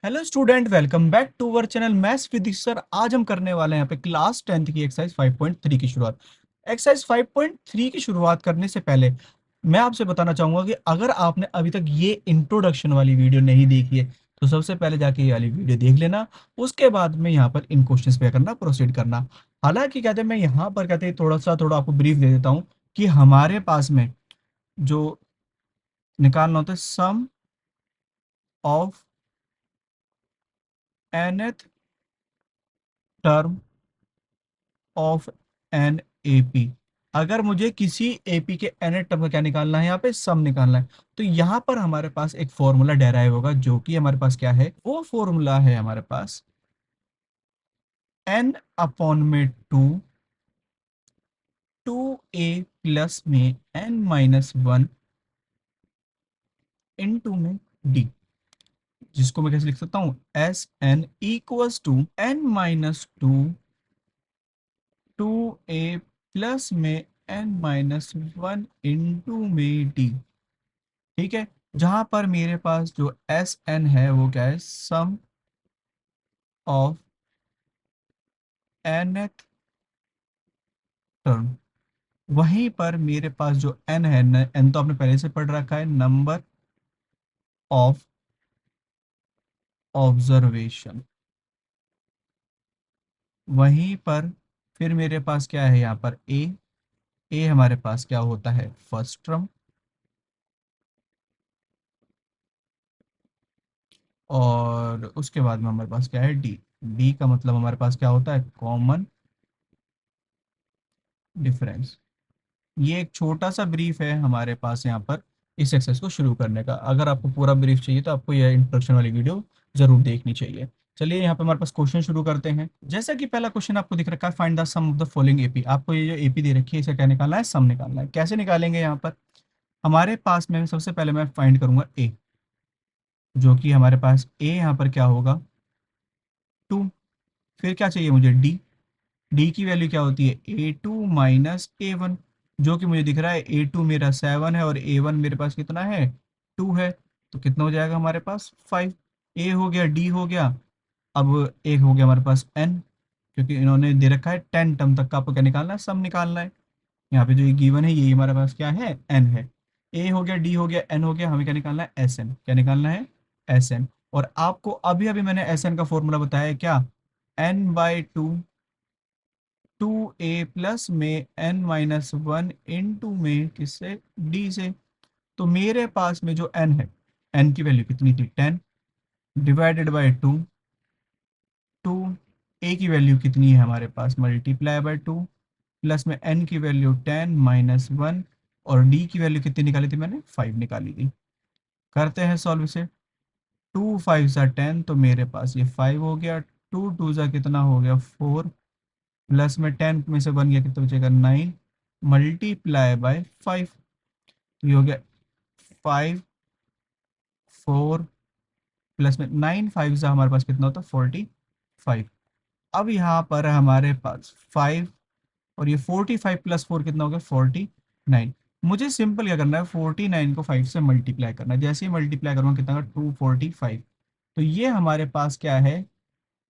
Hello student, welcome back to our channel maths physics sir. आज हम करने वाले हैं यहाँ पे क्लास 10th की एक्सरसाइज 5.3 की शुरुआत। एक्सरसाइज 5.3 की शुरुआत करने से पहले मैं आपसे बताना चाहूंगा कि अगर आपने अभी तक ये इंट्रोडक्शन वाली वीडियो नहीं देखी है तो सबसे पहले जाके ये वाली वीडियो देख लेना। उसके बाद में यहाँ पर इन क्वेश्चंस पे करना, प्रोसीड करना। हालांकि कहते हैं, मैं यहाँ पर कहते हैं थोड़ा आपको ब्रीफ दे देता हूँ कि हमारे पास में जो निकालना होता है sum of nth term of n AP. अगर मुझे किसी एपी के एन टर्म का क्या निकालना है, यहाँ पे सम निकालना है, तो यहाँ पर हमारे पास एक फॉर्मूला डेराइव होगा जो कि हमारे पास क्या है, वो फॉर्मूला है हमारे पास एन अपॉन में टू ए प्लस में एन माइनस वन इंटू में डी, जिसको मैं कैसे लिख सकता हूँ, S n equals to n minus two a plus में एन माइनस वन इंटू में डी। ठीक है, जहां पर मेरे पास जो एस एन है वो क्या है, सम ऑफ nth टर्म। वहीं पर मेरे पास जो एन है, एन तो आपने पहले से पढ़ रखा है, नंबर ऑफ ऑब्जर्वेशन। वहीं पर फिर मेरे पास क्या है, यहाँ पर ए हमारे पास क्या होता है, फर्स्ट टर्म। और उसके बाद में हमारे पास क्या है, डी। डी का मतलब हमारे पास क्या होता है, कॉमन डिफरेंस। ये एक छोटा सा ब्रीफ है हमारे पास यहाँ पर इस एक्सरसाइज को शुरू करने का। अगर आपको पूरा ब्रीफ चाहिए तो आपको यह इंट्रोडक्शन वाली वीडियो जरूर देखनी चाहिए। चलिए यहाँ पे हमारे पास क्वेश्चन शुरू करते हैं। जैसा कि पहला क्वेश्चन आपको दिख रखा है, find the sum of the following AP. आपको ये जो एपी दे रखी है इसे क्या निकालना है, सम निकालना है। कैसे निकालेंगे, यहाँ पर हमारे पास में सबसे पहले मैं फाइंड करूंगा ए, जो कि हमारे पास ए यहाँ पर क्या होगा, टू। फिर क्या चाहिए मुझे, डी। डी की वैल्यू क्या होती है, a two minus a one, जो कि मुझे दिख रहा है ए टू मेरा सेवन है और ए वन मेरे पास कितना है, टू है। तो कितना हो जाएगा हमारे पास, फाइव। ए हो गया, डी हो गया। अब एक हो गया हमारे पास एन, क्योंकि इन्होंने दे रखा है 10 टर्म तक का, आपको क्या निकालना है, सम निकालना है। यहाँ पे जो ये गिवन है यही हमारे पास क्या है, एन है। ए हो गया, डी हो गया, एन हो गया, हमें क्या निकालना है, एस एन। क्या निकालना है, एस एन। और आपको अभी अभी मैंने एस एन का फॉर्मूला बताया है, क्या, n by two a plus में n minus one into में किससे, डी से। तो मेरे पास में जो एन है, एन की वैल्यू कितनी थी, 10 डिवाइडेड बाई टू। ए की वैल्यू कितनी है हमारे पास, मल्टीप्लाई बाई टू, प्लस में एन की वैल्यू 10 माइनस वन, और डी की वैल्यू कितनी निकाली थी मैंने, 5 निकाली थी। करते हैं सॉल्व इसे। टू फाइव सा 10, तो मेरे पास ये 5 हो गया। टू टू सा कितना हो गया, 4, प्लस में 10 में से 1 गया, कितना बचेगा, 9, मल्टीप्लाई बाय 5। तो ये हो गया 5, 4, प्लस में 9, 5 से हमारे पास कितना होता है, 45। अब यहाँ पर हमारे पास 5 और ये 45 प्लस 4 कितना हो गया, 49। मुझे सिंपल क्या करना है, 49 को 5 से मल्टीप्लाई करना है। जैसे ही मल्टीप्लाई करूँगा कितना होगा, 245। तो ये हमारे पास क्या है,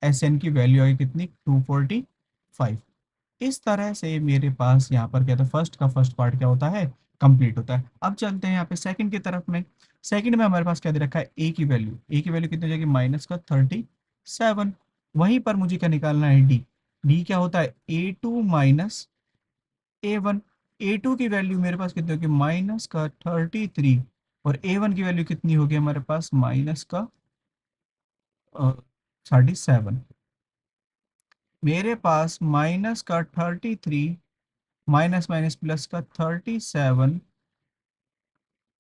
एस एन की वैल्यू आई कितनी, 245। इस तरह से मेरे पास यहाँ पर क्या था, फर्स्ट का फर्स्ट पार्ट क्या होता है, कंप्लीट होता है। अब चलते हैं यहाँ पे सेकंड की तरफ में। सेकंड में हमारे पास क्या दे रखा है, ए की वैल्यू कितनी हो जाएगी, माइनस का 37। वहीं पर मुझे क्या निकालना है, डी। डी क्या होता है, a two minus a one. A two की वैल्यू मेरे पास कितनी होगी, माइनस का 33। और ए वन की वैल्यू कितनी होगी हमारे पास, माइनस का 37। मेरे पास माइनस का 33 माइनस माइनस प्लस का 37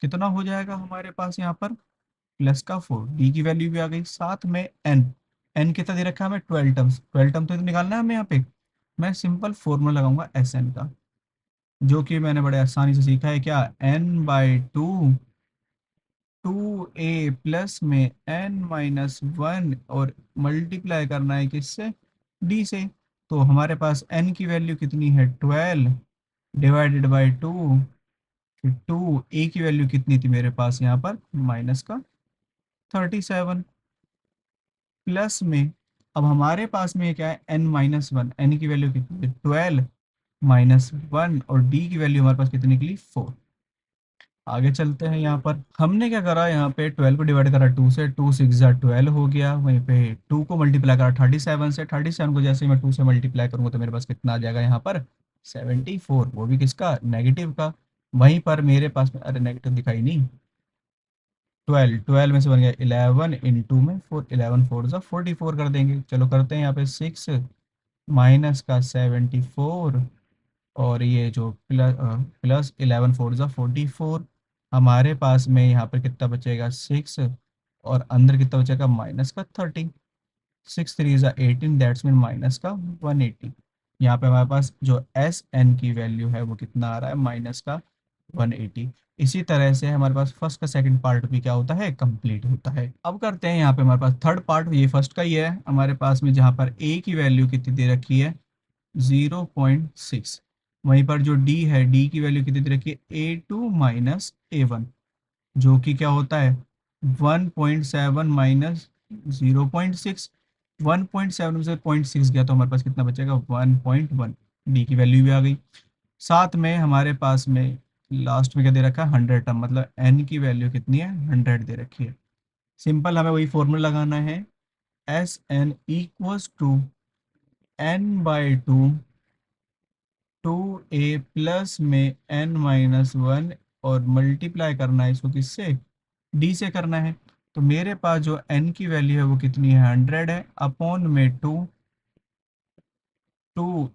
कितना हो जाएगा हमारे पास, यहाँ पर प्लस का 4। डी की वैल्यू भी आ गई, साथ में एन। एन कितना दे रखा है हमें, 12 टर्म्स। 12 टर्म तो निकालना है हमें यहाँ पे। मैं सिंपल फॉर्मूला लगाऊंगा एस एन का, जो कि मैंने बड़े आसानी से सीखा है, क्या, n by two a plus में एन माइनस वन, और मल्टीप्लाई करना है किससे, डी से। तो हमारे पास एन की वैल्यू कितनी है, 12 डिवाइडेड बाई टू। फिर टू ए की वैल्यू कितनी थी मेरे पास यहाँ पर, माइनस का 37। प्लस में, अब हमारे पास में क्या है, n माइनस वन, एन की वैल्यू कितनी है 12 माइनस वन, और डी की वैल्यू हमारे पास कितनी निकली 4। आगे चलते हैं, यहाँ पर हमने क्या करा, यहाँ पे 12 को डिवाइड करा 2 से, 2 6 12 हो गया, वहीं पे 2 को मल्टीप्लाई करा 37 से, 37 को जैसे ही मैं 2 से मल्टीप्लाई करूंगा तो मेरे पास कितना आ जाएगा यहाँ पर 74, वो भी किसका, नेगेटिव का। वहीं पर मेरे पास में, अरे नेगेटिव दिखाई नहीं, 12, 12 में से बन गया 11 इंटू में 4, 11 फोर सा 44 कर देंगे। चलो करते हैं, यहाँ पे 6 माइनस का 74, और ये जो प्लस 11 फोर ज़ा 44, हमारे पास में यहाँ पर कितना बचेगा 6, और अंदर कितना बचेगा माइनस का 30, 6 3 ज़ा 18, दैट्स मीन माइनस का 180। यहाँ पे हमारे पास जो एस एन की वैल्यू है वो कितना आ रहा है, माइनस का 180। इसी तरह से हमारे पास फर्स्ट का सेकंड पार्ट भी क्या होता है, कंप्लीट होता है। अब करते हैं यहाँ पे हमारे पास थर्ड पार्ट, ये फर्स्ट का ही है हमारे पास में, जहाँ पर ए की वैल्यू कितनी दे रखी है 0.6। वहीं पर जो डी है, डी की वैल्यू कितनी दे रखी है A2 माइनस A1, जो कि क्या होता है 1.7 माइनस 0.6। 1.7 में से 0.6 गया तो हमारे पास कितना बचेगा 1.1। डी की वैल्यू भी आ गई। साथ में हमारे पास में लास्ट में क्या दे रखा है 100 टर्म, मतलब एन की वैल्यू कितनी है 100 दे रखी है। सिंपल हमें वही फॉर्मूला लगाना है, S n equals to n/2 2a plus में n-1, और मल्टीप्लाई करना है इसको किससे, d से करना है। तो मेरे पास जो n की वैल्यू है वो कितनी है 100 है, अपॉन में 2,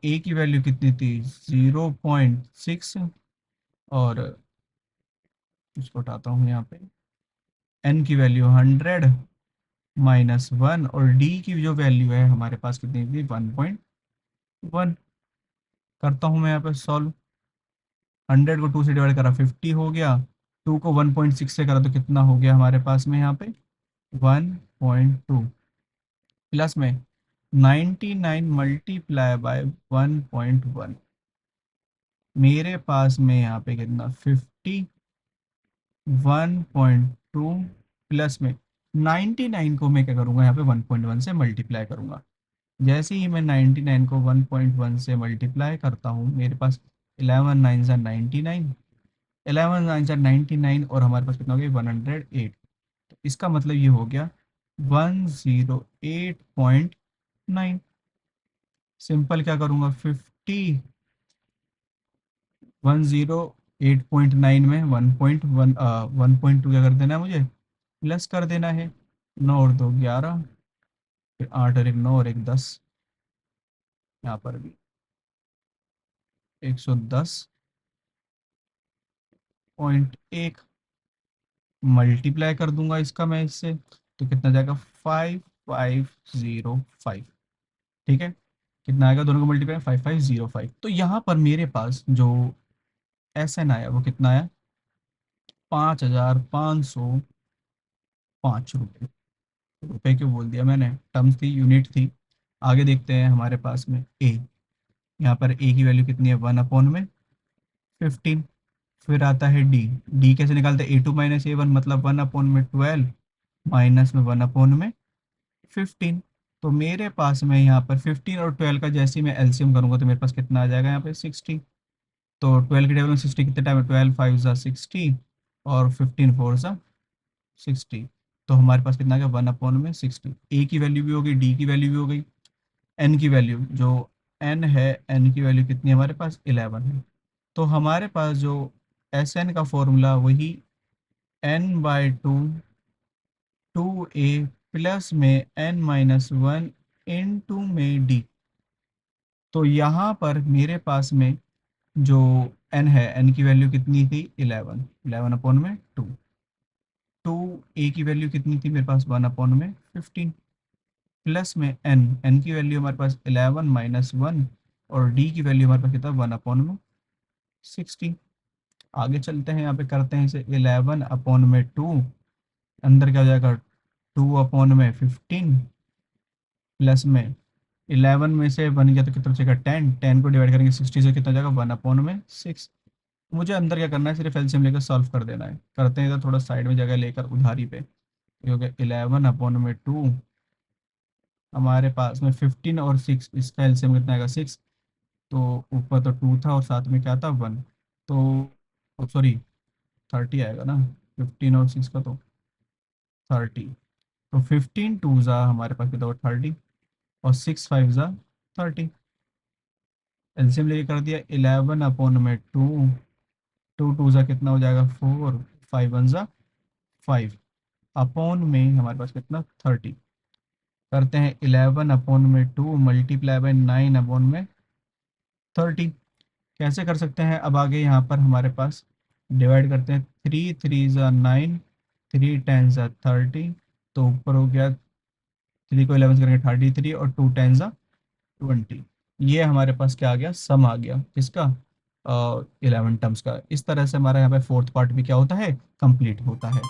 a की वैल्यू कितनी थी 0.6, और इसको उठाता हूँ यहाँ पे, n की वैल्यू 100 माइनस 1, और d की जो वैल्यू है हमारे पास कितनी थी 1.1। करता हूँ मैं यहाँ पे सॉल्व, 100 को 2 से डिवाइड करा 50 हो गया, 2 को 1.6 से करा तो कितना हो गया हमारे पास में यहाँ पे 1.2, प्लस में 99 मल्टीप्लाई बाय 1.1, मेरे पास में यहाँ पे कितना 51.2, प्लस में 99 को मैं क्या करूँगा यहाँ पे 1.1 से मल्टीप्लाई करूँगा। जैसे ही मैं 99 को 1.1 से मल्टीप्लाई करता हूँ, मेरे पास 11 9 ज़ा 99, 11 9 ज़ा 99, और हमारे पास कितना हो गया 108। तो इसका मतलब ये हो गया 108.9। सिंपल क्या करूँगा 108.9 में 1.1 1.2 क्या कर देना है मुझे, प्लस कर देना है, 9 और 2 11, फिर 8 और 1 9 और 1 10, यहाँ पर भी 110.1 मल्टीप्लाई कर दूंगा इसका मैं इससे, तो कितना जाएगा 5505। ठीक है, कितना आएगा दोनों को मल्टीप्लाई 5505। तो यहाँ पर मेरे पास जो एस एन आया वो कितना आया 5505 रुपये। रुपये क्यों बोल दिया मैंने, टर्म्स थी, यूनिट थी। आगे देखते हैं हमारे पास में ए, यहाँ पर ए की वैल्यू कितनी है 1/15। फिर आता है डी, डी कैसे निकालते हैं A2 - A1, मतलब 1/12 माइनस में 1/15। तो मेरे पास में यहाँ पर 15 और 12 का जैसे ही मैं एलसीएम करूंगा तो मेरे पास कितना आ जाएगा यहाँ पे 60। तो 12 के टेबल में 60 कितने टाइम है, 12 5 ज़ा 60, और 15 4 ज़ा 60। तो हमारे पास कितना आ गया 1/60। ए की वैल्यू भी हो गई, डी की वैल्यू भी हो गई, एन की वैल्यू जो एन है, एन की वैल्यू कितनी है हमारे पास 11 है। तो हमारे पास जो एस एन का फॉर्मूला वही n/2 2a प्लस में n-1 इंटू में डी। तो यहाँ पर मेरे पास में जो n है, n की वैल्यू कितनी थी 11, 11 अपॉन में 2, 2 a की वैल्यू कितनी थी मेरे पास 1/15, प्लस में n की वैल्यू हमारे पास 11 माइनस 1, और d की वैल्यू हमारे पास कितना 1/60। आगे चलते हैं, यहाँ पे करते हैं इसे 11/2, अंदर क्या हो जाएगा 2/15, प्लस में 11 में से बन गया तो कितना बचेगा 10, 10 को डिवाइड करेंगे 60 से, कितना जाएगा 1/6। मुझे अंदर क्या करना है, सिर्फ एलसीएम लेकर सॉल्व कर देना है। करते हैं इधर थोड़ा साइड में जगह लेकर उधारी पे, ये हो गया 11/2 हमारे पास में 15 और 6, इसका एलसीएम कितना आएगा 6। तो ऊपर तो 2 था और साथ में क्या था 1, तो सॉरी 30 आएगा ना, 15 और 6 का तो 30। तो 15 टू ज़ा हमारे पास कितना 30, और 6 5 ज़ा 30। एलसीएम लेके कर दिया 11 अपॉन में 2, 2 टू ज़ा कितना हो जाएगा 4, 5 1 ज़ा 5, अपॉन में हमारे पास कितना 30। करते हैं 11 अपॉन में 2 मल्टीप्लाई बाय 9 अपॉन में 30। कैसे कर सकते हैं, अब आगे यहाँ पर हमारे पास डिवाइड करते हैं, 3 3 ज़ा 9, 3 10 ज़ा 30। तो ऊपर हो गया 3 को 11 से करेंगे 33, और 2 10 ज़ा 20। ये हमारे पास क्या आ गया, सम आ गया किसका, 11 टर्म्स का। इस तरह से हमारा यहाँ पे फोर्थ पार्ट भी क्या होता है, कंप्लीट होता है।